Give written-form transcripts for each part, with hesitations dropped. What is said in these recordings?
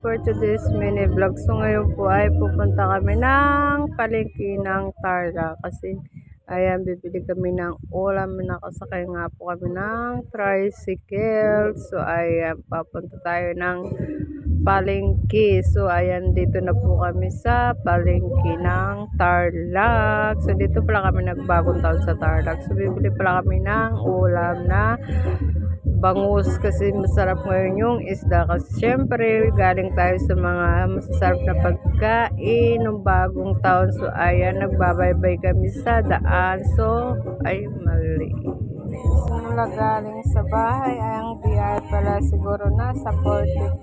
for today's mini vlog. So ngayon po ay pupunta kami ng palengke ng Tarlac kasi ayan, bibili kami ng ulam. Nakasakay nga po kami ng tricycle. So ayan, papunta tayo ng palengke. So ayan, dito na po kami sa palengke ng Tarlac. So dito pala kami nagbagong taon sa Tarlac. So bibili pala kami ng ulam na bangus kasi masarap ngayon yung isda kasi syempre galing tayo sa mga masasarap na pagkain ng bagong taon. So ayan, nagbabaybay kami sa daan. So ay mali. Simula galing sa bahay, ang biyahe pala siguro nasa 45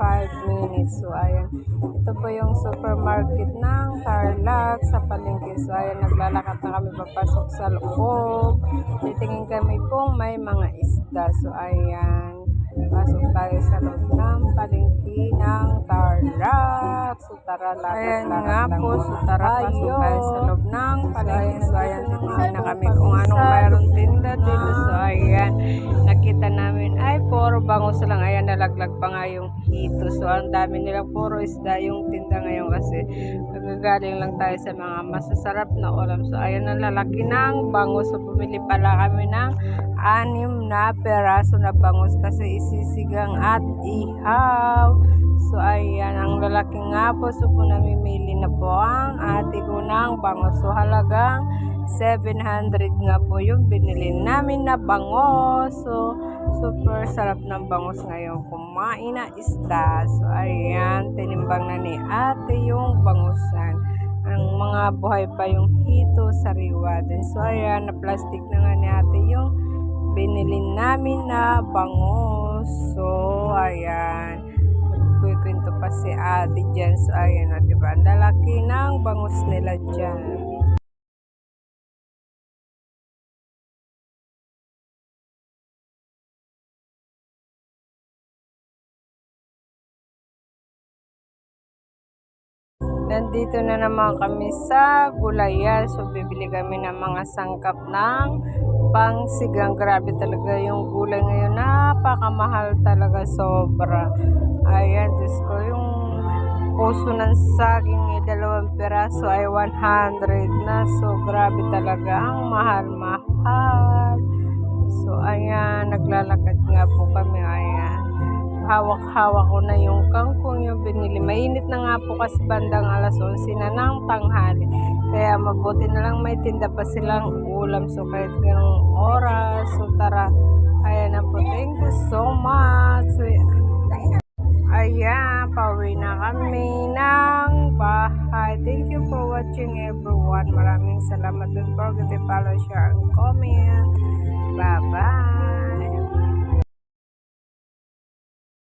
minutes. So ayan, ito po yung supermarket ng Tarlac sa palengke. So ayan, naglalakad na kami papasok sa loob. Titingin kami kung may mga isda. So ayan, pasok tayo sa loob ng palengke ng Tarlac. So tara, lakad nga po. So tara, pasok tayo sa loob ng palengke. So ayan, titingin na kami kung anong mayroong tinda dito. So ayan, nakita namin ay puro bangus lang. Ayan, nalaglag pa nga yung hito. So ang dami nilang puro isda yung tinda ngayon kasi nagagaling lang tayo sa mga masasarap na ulam. So ayan, ang lalaki ng bangus. So pumili pala kami ng 6 na peraso na bangus kasi isisigang at ihaw. So ayan, ang lalaki nga po. So po namimili na po ang ate ko ng bangus. So halagang 700 nga po yung binili namin na bangus. So super sarap ng bangus ngayon kumain na isda. So ayan, tinimbang na ni ate yung bangusan. Ang mga buhay pa yung hito, sariwa din. So ayan, na plastic na nga ni ate yung binili namin na bangus. So ayan, magkukwento pa si ate dyan. So ayan, diba, ang lalaki ng bangus nila dyan. Nandito na naman kami sa gulayan. So bibili kami ng mga sangkap ng pangsigang. Grabe talaga yung gulay ngayon. Napakamahal talaga, sobra. Ayan, Diyos ko, yung puso ng saging 2 piraso ay 100 na. So grabe talaga, ang mahal-mahal. So ayan, naglalakad nga po kami. Ayan, hawak-hawak ko na yung kangkong yung binili. Mainit na nga po kasi bandang alas 11 na ng tanghali. Kaya mabuti na lang may tinda pa silang ulam. So kahit ganong oras. So tara, ayan na po. Thank you so much. So, ayan, pauwi na kami ng bahay. Thank you for watching everyone. Maraming salamat. Don't forget to follow, share, and comment. Bye-bye.